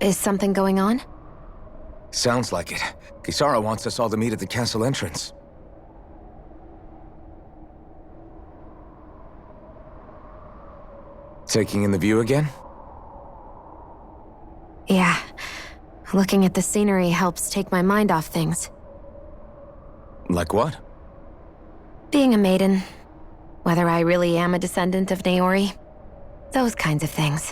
Is something going on? Sounds like it. Kisara wants us all to meet at the castle entrance. Taking in the view again? Yeah. Looking at the scenery helps take my mind off things. Like what? Being a maiden. Whether I really am a descendant of Naori. Those kinds of things.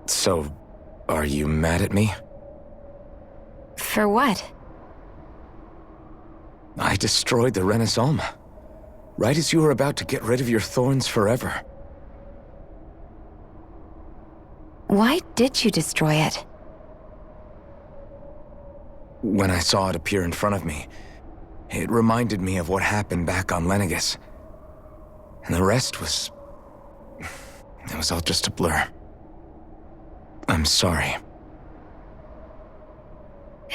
So, are you mad at me? For what? I destroyed the Renis Alma. Right as you were about to get rid of your thorns forever. Why did you destroy it? When I saw it appear in front of me, it reminded me of what happened back on Lenegis. And the rest was... it was all just a blur. I'm sorry.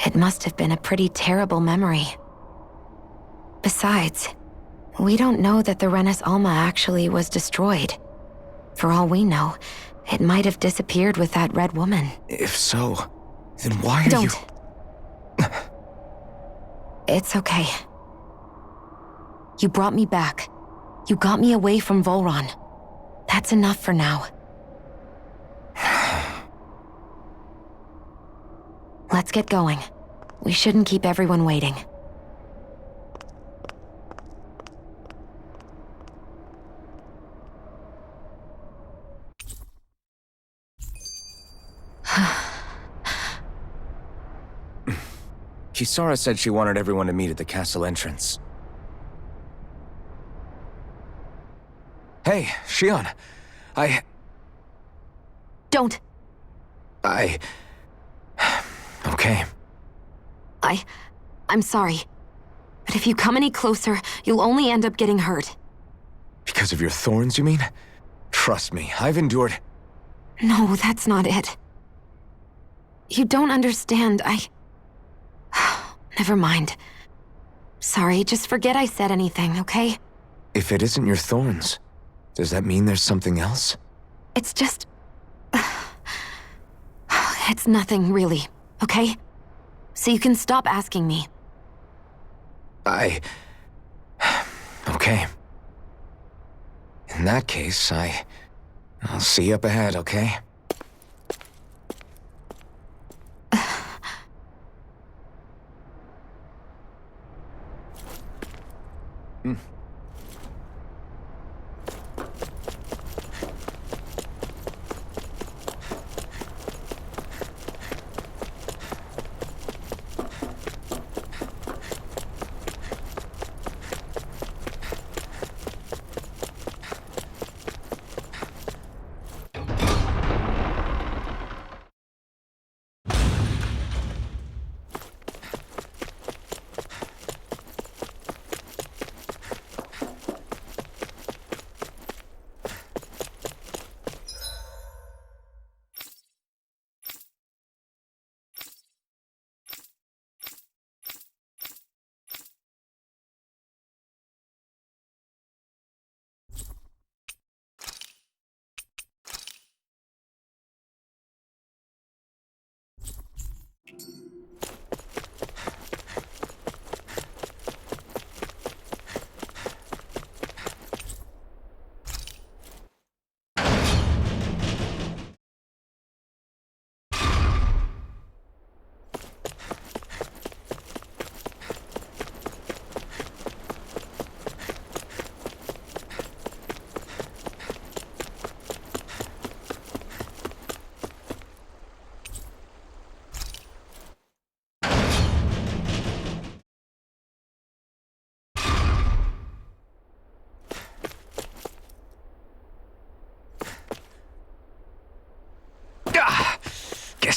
It must have been a pretty terrible memory. Besides, we don't know that the Renis Alma actually was destroyed. For all we know, it might have disappeared with that red woman. If so, then why are Don't. you... It's okay. You brought me back. You got me away from Volron. That's enough for now. Let's get going. We shouldn't keep everyone waiting. Kisara said she wanted everyone to meet at the castle entrance. Hey, Shion. Don't! Okay. I'm sorry. But if you come any closer, you'll only end up getting hurt. Because of your thorns, you mean? Trust me, I've endured... No, that's not it. You don't understand, Never mind. Sorry, just forget I said anything, okay? If it isn't your thorns, does that mean there's something else? It's just... It's nothing, really, okay? So you can stop asking me. Okay. In that case, I'll see you up ahead, okay?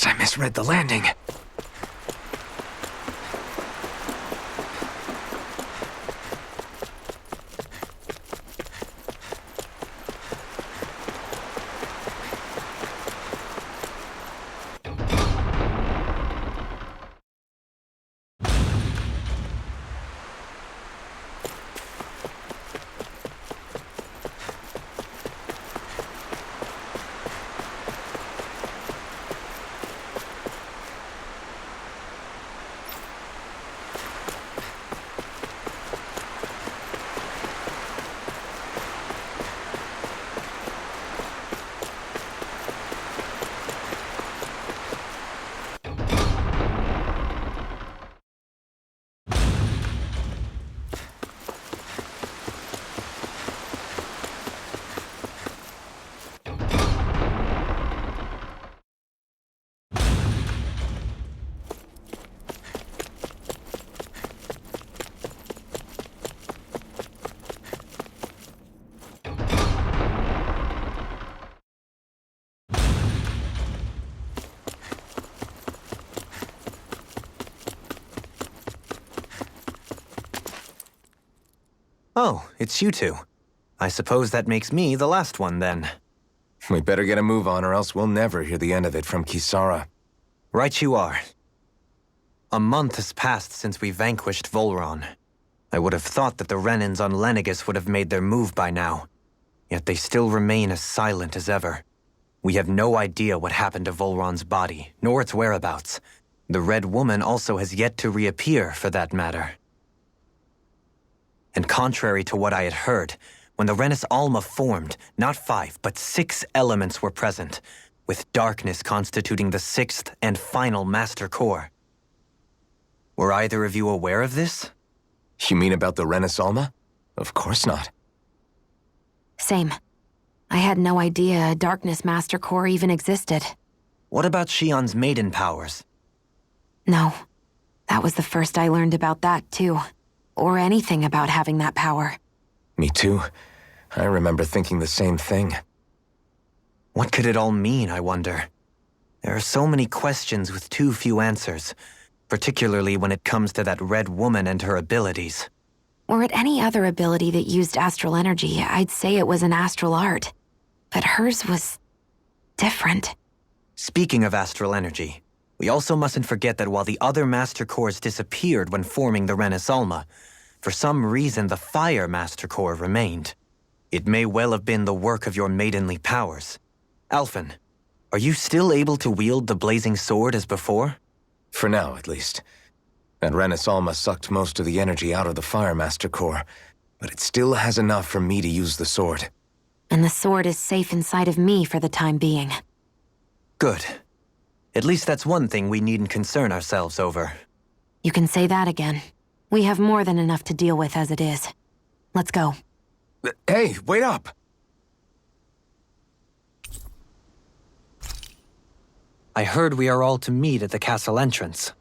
Guess I misread the landing. Oh, it's you two. I suppose that makes me the last one, then. We better get a move on or else we'll never hear the end of it from Kisara. Right you are. A month has passed since we vanquished Volron. I would have thought that the Renans on Lenegis would have made their move by now. Yet they still remain as silent as ever. We have no idea what happened to Volron's body, nor its whereabouts. The Red Woman also has yet to reappear, for that matter. And contrary to what I had heard, when the Renis Alma formed, not 5, but 6 elements were present, with darkness constituting the 6th and final master core. Were either of you aware of this? You mean about the Renis Alma? Of course not. Same. I had no idea a Darkness Master Core even existed. What about Shion's maiden powers? No. That was the first I learned about that, too. Or anything about having that power. Me too. I remember thinking the same thing. What could it all mean, I wonder? There are so many questions with too few answers, particularly when it comes to that Red Woman and her abilities. Or at any other ability that used astral energy, I'd say it was an astral art. But hers was different. Speaking of astral energy, we also mustn't forget that while the other Master Cores disappeared when forming the Renis Alma, for some reason the Fire Master Core remained. It may well have been the work of your maidenly powers. Alphen, are you still able to wield the blazing sword as before? For now, at least. That Renis Alma sucked most of the energy out of the Fire Master Core, but it still has enough for me to use the sword. And the sword is safe inside of me for the time being. Good. At least that's one thing we needn't concern ourselves over. You can say that again. We have more than enough to deal with as it is. Let's go. Hey, wait up! I heard we are all to meet at the castle entrance.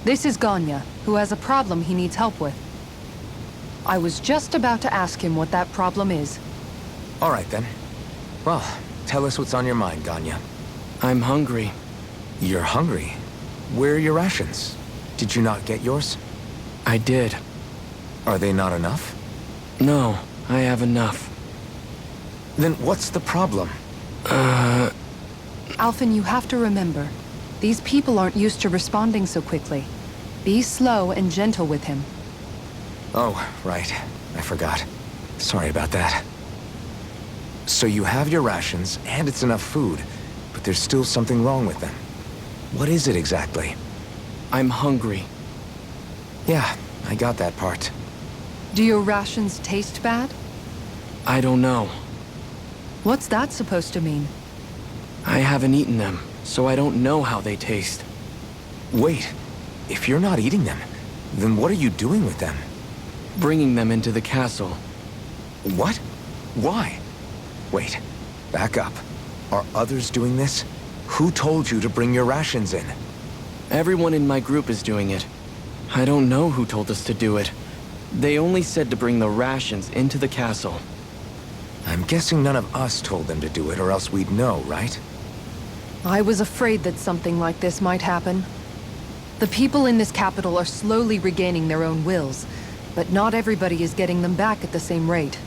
This is Ganya, who has a problem he needs help with. I was just about to ask him what that problem is. All right, then. Well, tell us what's on your mind, Ganya. I'm hungry. You're hungry? Where are your rations? Did you not get yours? I did. Are they not enough? No, I have enough. Then what's the problem? Alphen, you have to remember, these people aren't used to responding so quickly. Be slow and gentle with him. Oh, right. I forgot. Sorry about that. So you have your rations, and it's enough food, but there's still something wrong with them. What is it exactly? I'm hungry. Yeah, I got that part. Do your rations taste bad? I don't know. What's that supposed to mean? I haven't eaten them, so I don't know how they taste. Wait, if you're not eating them, Then what are you doing with them? Bringing them into the castle. What? Why? Wait, back up. Are others doing this? Who told you to bring your rations in? Everyone in my group is doing it. I don't know who told us to do it. They only said to bring the rations into the castle. I'm guessing none of us told them to do it, or else we'd know, right? I was afraid that something like this might happen. The people in this capital are slowly regaining their own wills, but not everybody is getting them back at the same rate.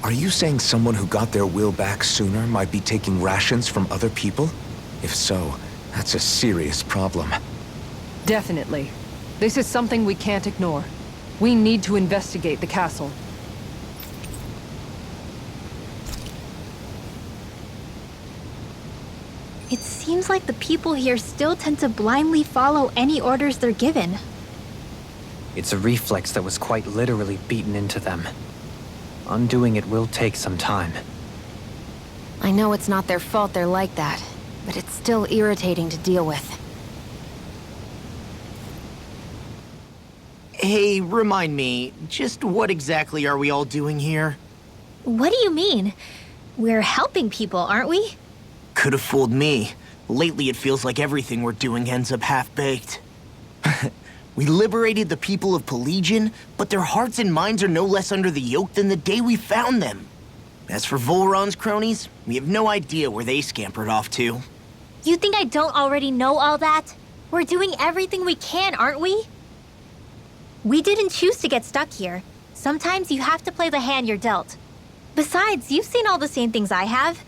Are you saying someone who got their will back sooner might be taking rations from other people? If so, that's a serious problem. Definitely. This is something we can't ignore. We need to investigate the castle. It seems like the people here still tend to blindly follow any orders they're given. It's a reflex that was quite literally beaten into them. Undoing it will take some time. I know it's not their fault they're like that, but it's still irritating to deal with. Hey, remind me, just what exactly are we all doing here? What do you mean? We're helping people, aren't we? Could have fooled me. Lately it feels like everything we're doing ends up half-baked. We liberated the people of Pelegion, but their hearts and minds are no less under the yoke than the day we found them. As for Volron's cronies, we have no idea where they scampered off to. You think I don't already know all that? We're doing everything we can, aren't we? We didn't choose to get stuck here. Sometimes you have to play the hand you're dealt. Besides, you've seen all the same things I have.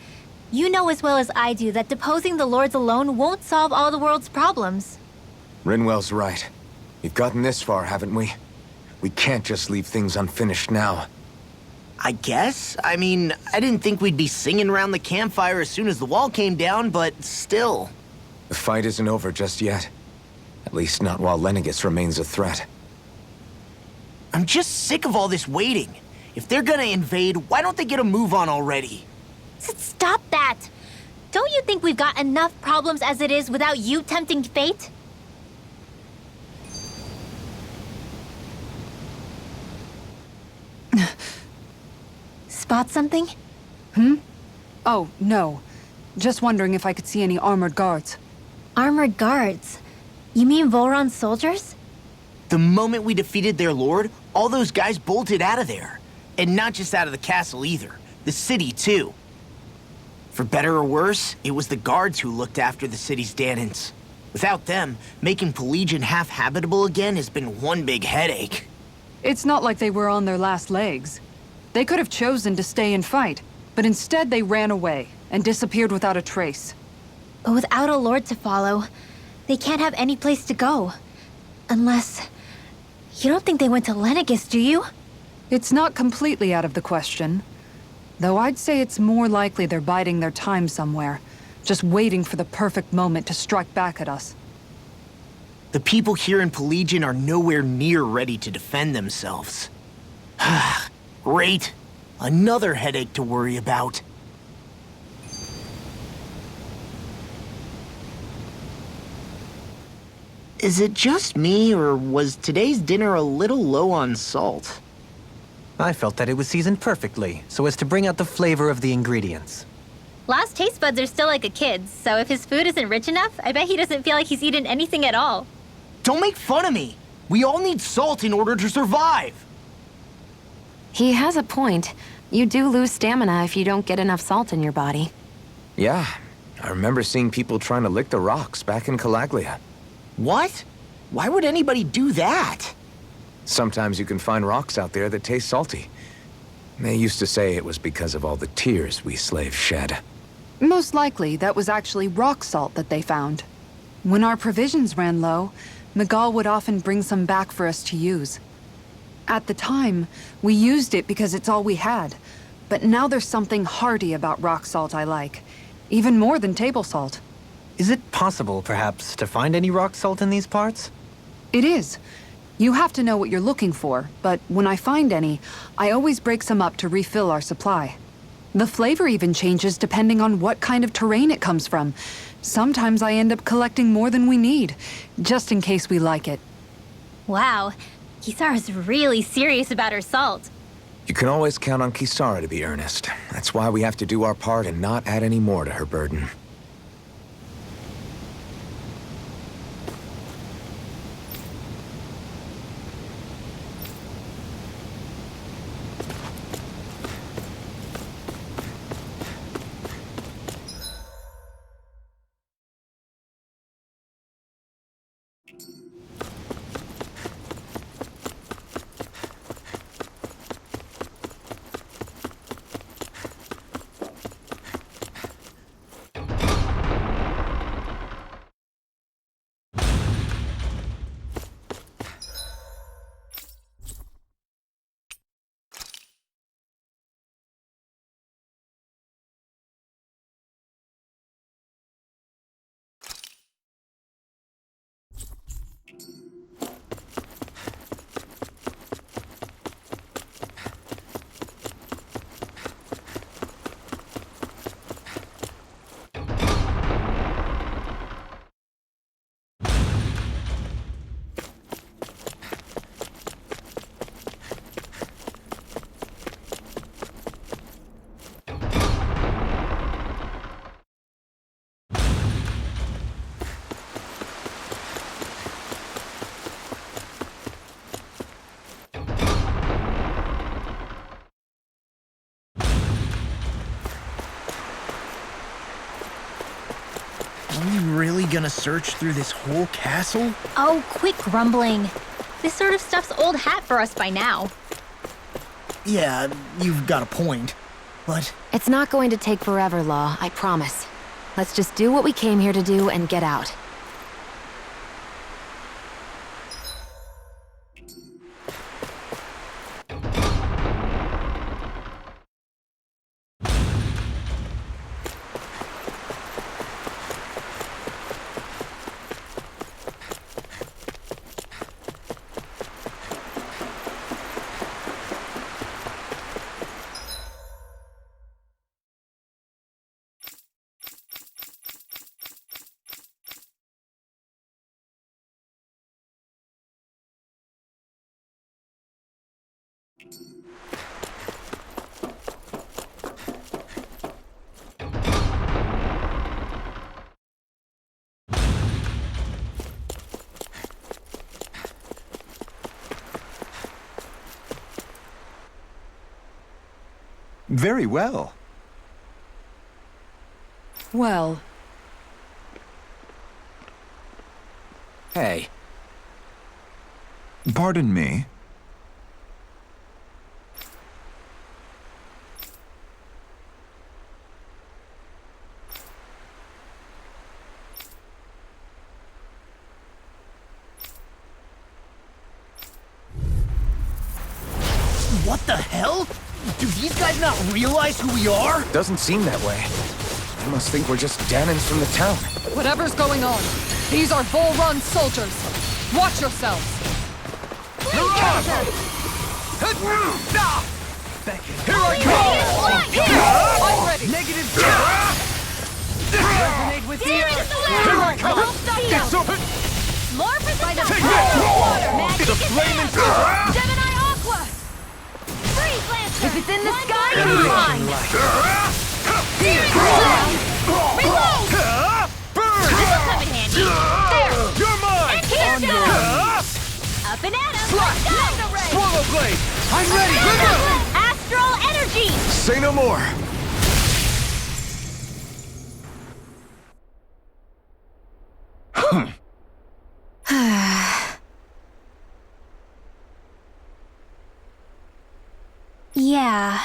You know as well as I do that deposing the lords alone won't solve all the world's problems. Rinwell's right. We've gotten this far, haven't we? We can't just leave things unfinished now. I guess? I mean, I didn't think we'd be singing around the campfire as soon as the wall came down, but still. The fight isn't over just yet. At least not while Lenegis remains a threat. I'm just sick of all this waiting. If they're gonna invade, why don't they get a move on already? Stop that! Don't you think we've got enough problems as it is without you tempting fate? Spot something? Oh, no. Just wondering if I could see any armored guards. Armored guards? You mean Volron's soldiers? The moment we defeated their lord, all those guys bolted out of there. And not just out of the castle either. The city, too. For better or worse, it was the guards who looked after the city's Dahnans. Without them, making Pelegion half-habitable again has been one big headache. It's not like they were on their last legs. They could have chosen to stay and fight, but instead they ran away and disappeared without a trace. But without a lord to follow, they can't have any place to go. Unless... You don't think they went to Lenegis, do you? It's not completely out of the question. Though I'd say it's more likely they're biding their time somewhere, just waiting for the perfect moment to strike back at us. The people here in Pelegion are nowhere near ready to defend themselves. Great. Another headache to worry about. Is it just me, or was today's dinner a little low on salt? I felt that it was seasoned perfectly, so as to bring out the flavor of the ingredients. Last taste buds are still like a kid's, so if his food isn't rich enough, I bet he doesn't feel like he's eaten anything at all. Don't make fun of me! We all need salt in order to survive! He has a point. You do lose stamina if you don't get enough salt in your body. Yeah, I remember seeing people trying to lick the rocks back in Calaglia. What? Why would anybody do that? Sometimes you can find rocks out there that taste salty. They used to say it was because of all the tears we slaves shed. Most likely, that was actually rock salt that they found. When our provisions ran low, Miguel would often bring some back for us to use. At the time, we used it because it's all we had. But now there's something hearty about rock salt I like. Even more than table salt. Is it possible, perhaps, to find any rock salt in these parts? It is. You have to know what you're looking for, but when I find any, I always break some up to refill our supply. The flavor even changes depending on what kind of terrain it comes from. Sometimes I end up collecting more than we need, just in case we like it. Wow, Kisara's really serious about her salt. You can always count on Kisara to be earnest. That's why we have to do our part and not add any more to her burden. Are we really gonna search through this whole castle? Oh, quit grumbling. This sort of stuff's old hat for us by now. Yeah, you've got a point. But It's not going to take forever, Law, I promise. Let's just do what we came here to do and get out. Very well. Well, Hey, Pardon me. what the hell? Do these guys not realize who we are? doesn't seem that way. They must think we're just Danins from the town. whatever's going on, these are Bull Run soldiers. Watch yourselves. Here I come! I'm ready. Negative. Resonate with the earth. Here I come! It's so... More for the Take this! The flaming... Gemini Aqua! Freeze Lancer! If it's in the sky, it's mine! Reload! Burn! This'll come in handy. There! You're mine! And here's Up and at 'em! Let's go! Swallow Blade! I'm ready! Astral Energy! Say no more. Yeah.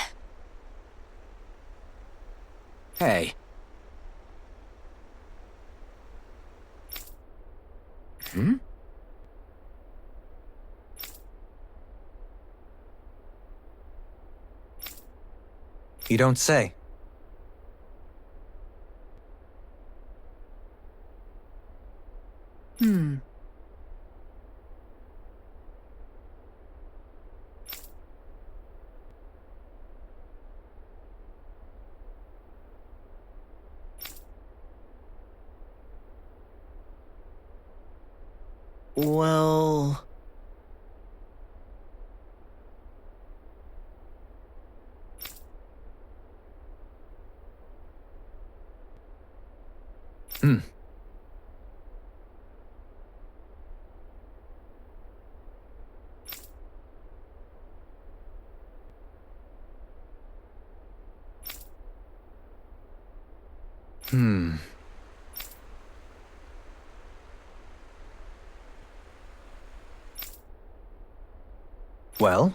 Hey. Hmm? You don't say. Well... Well?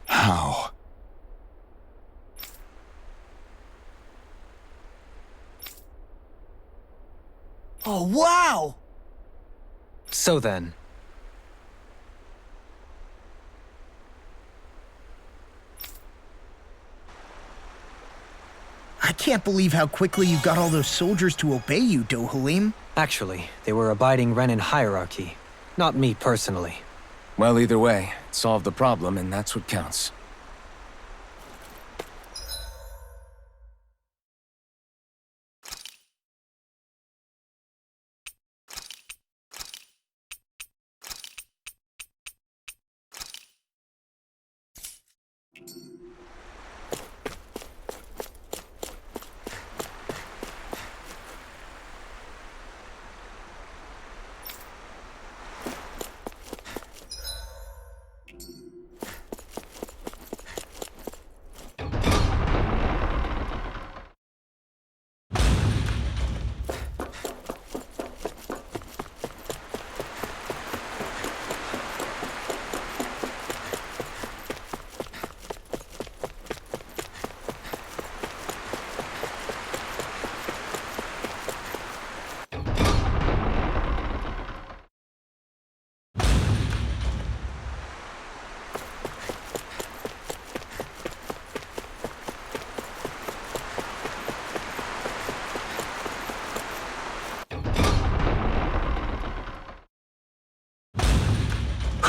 How? Oh, wow! So then, I can't believe how quickly you got all those soldiers to obey you, Dohalim. actually, they were abiding Renan hierarchy. Not me personally. Well, either way, it solved the problem, and that's what counts.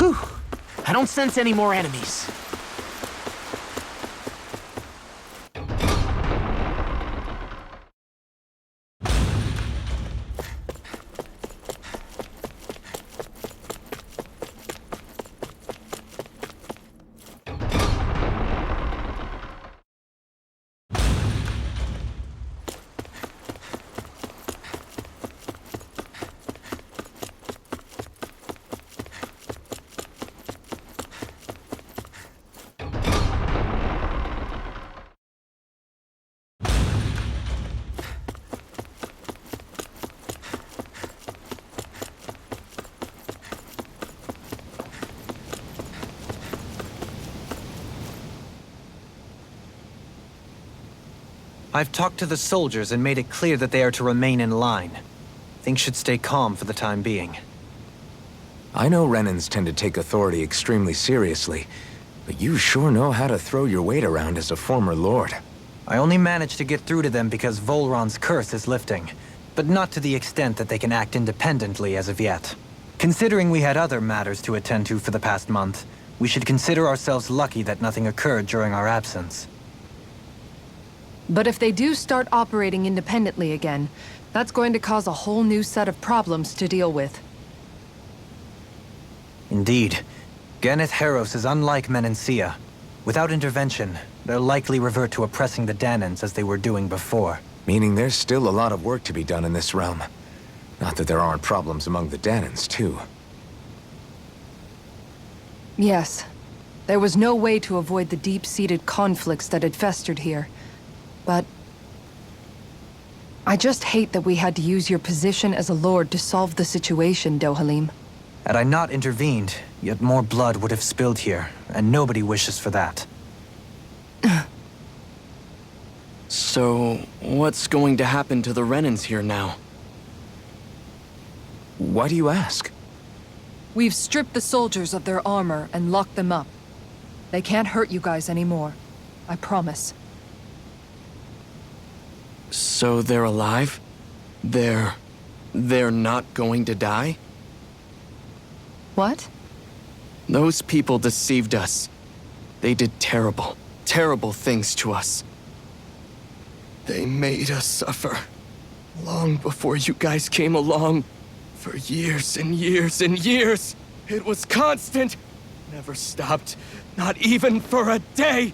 Whew! I don't sense any more enemies. I've talked to the soldiers and made it clear that they are to remain in line. Things should stay calm for the time being. I know Renans tend to take authority extremely seriously, but you sure know how to throw your weight around as a former lord. I only managed to get through to them because Volron's curse is lifting, but not to the extent that they can act independently as of yet. Considering we had other matters to attend to for the past month, we should consider ourselves lucky that nothing occurred during our absence. But if they do start operating independently again, that's going to cause a whole new set of problems to deal with. Indeed. Ganeth Heros is unlike Menancia. Without intervention, they'll likely revert to oppressing the Danans as they were doing before. Meaning there's still a lot of work to be done in this realm. Not that there aren't problems among the Danans, too. Yes. There was no way to avoid the deep-seated conflicts that had festered here. But I just hate that we had to use your position as a lord to solve the situation, Dohalim. Had I not intervened, yet more blood would have spilled here, and nobody wishes for that. So, what's going to happen to the Renans here now? Why do you ask? We've stripped the soldiers of their armor and locked them up. They can't hurt you guys anymore. I promise. So they're alive? They're not going to die? What? Those people deceived us. They did terrible, terrible things to us. They made us suffer. Long before you guys came along. For years and years and years. It was constant. never stopped, not even for a day.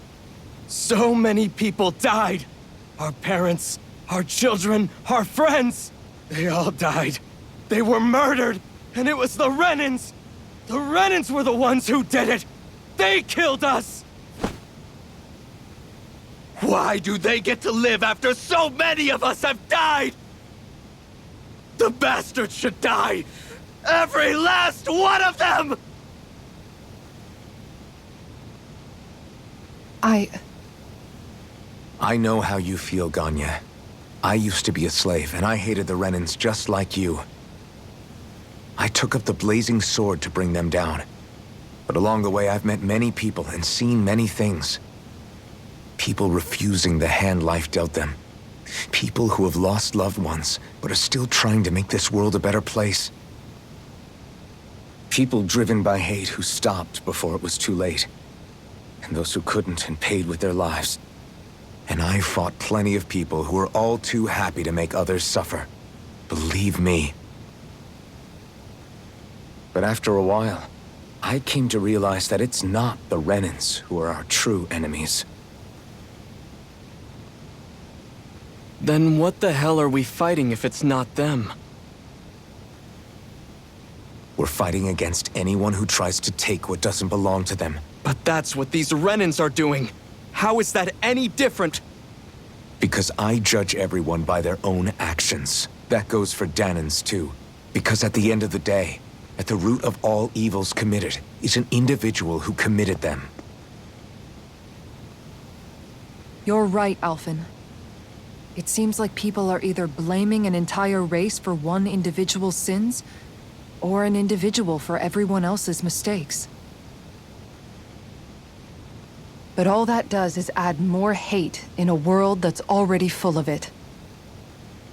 So many people died. Our parents, our children, our friends. They all died. They were murdered, and it was the Renans. The Renans were the ones who did it. They killed us. Why do they get to live after so many of us have died? The bastards should die. Every last one of them! I know how you feel, Ganya. I used to be a slave, and I hated the Renans just like you. I took up the blazing sword to bring them down. But along the way, I've met many people and seen many things. People refusing the hand life dealt them. People who have lost loved ones, but are still trying to make this world a better place. People driven by hate who stopped before it was too late. And those who couldn't and paid with their lives. And I fought plenty of people who were all too happy to make others suffer. Believe me. But after a while, I came to realize that it's not the Renans who are our true enemies. Then what the hell are we fighting if it's not them? We're fighting against anyone who tries to take what doesn't belong to them. But that's what these Renans are doing. How is that any different? Because I judge everyone by their own actions. That goes for Dahnans too. Because at the end of the day, at the root of all evils committed is an individual who committed them. You're right, Alphen. It seems like people are either blaming an entire race for one individual's sins, or an individual for everyone else's mistakes. But all that does is add more hate in a world that's already full of it.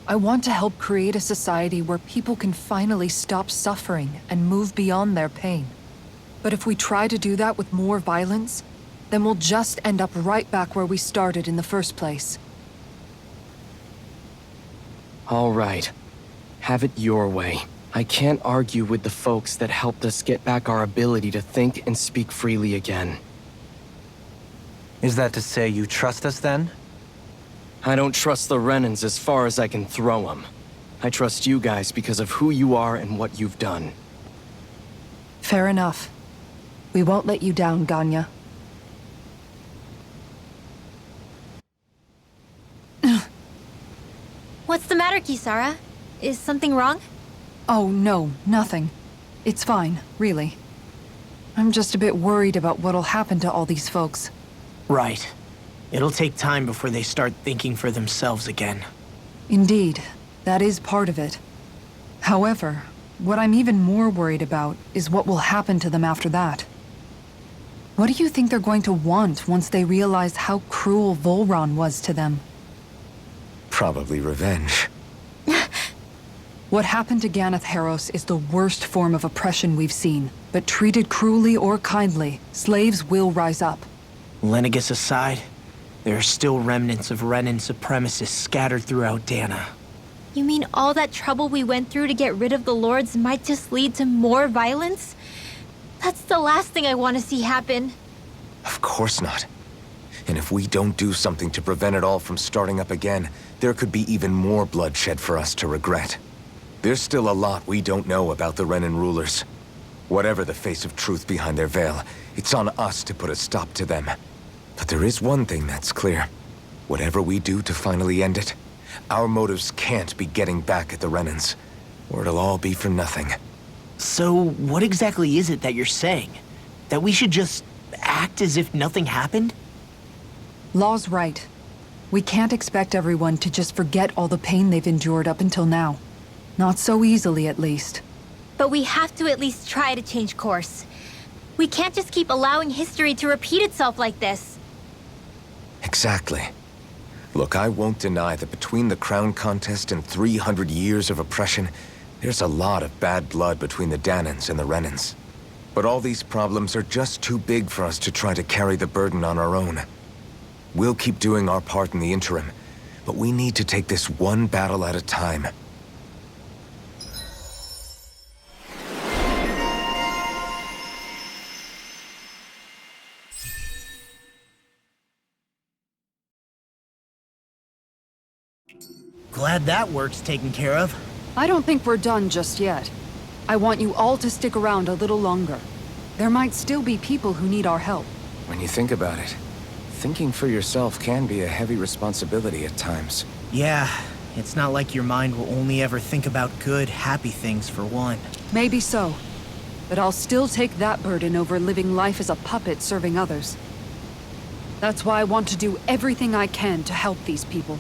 I want to help create a society where people can finally stop suffering and move beyond their pain. But if we try to do that with more violence, then we'll just end up right back where we started in the first place. All right. Have it your way. I can't argue with the folks that helped us get back our ability to think and speak freely again. Is that to say you trust us then? I don't trust the Renans as far as I can throw them. I trust you guys because of who you are and what you've done. Fair enough. We won't let you down, Ganya. What's the matter, Kisara? Is something wrong? Oh, no, nothing. It's fine, really. I'm just a bit worried about what'll happen to all these folks. Right. It'll take time before they start thinking for themselves again. Indeed, that is part of it. However, what I'm even more worried about is what will happen to them after that. What do you think they're going to want once they realize how cruel Volron was to them? Probably revenge. What happened to Ganath Haros is the worst form of oppression we've seen, but treated cruelly or kindly, slaves will rise up. Lenegis aside, there are still remnants of Renan supremacists scattered throughout Dana. You mean all that trouble we went through to get rid of the Lords might just lead to more violence? That's the last thing I want to see happen. Of course not. And if we don't do something to prevent it all from starting up again, there could be even more bloodshed for us to regret. There's still a lot we don't know about the Renan rulers. Whatever the face of truth behind their veil, it's on us to put a stop to them. But there is one thing that's clear. Whatever we do to finally end it, our motives can't be getting back at the Renans, or it'll all be for nothing. So, what exactly is it that you're saying? That we should just act as if nothing happened? Law's right. We can't expect everyone to just forget all the pain they've endured up until now. Not so easily, at least. But we have to at least try to change course. We can't just keep allowing history to repeat itself like this. Exactly. Look, I won't deny that between the crown contest and 300 years of oppression, there's a lot of bad blood between the Dahnans and the Renans. But all these problems are just too big for us to try to carry the burden on our own. We'll keep doing our part in the interim, but we need to take this one battle at a time. Glad that work's taken care of. I don't think we're done just yet. I want you all to stick around a little longer. There might still be people who need our help. When you think about it, thinking for yourself can be a heavy responsibility at times. Yeah, it's not like your mind will only ever think about good, happy things for one. Maybe so. But I'll still take that burden over living life as a puppet serving others. That's why I want to do everything I can to help these people.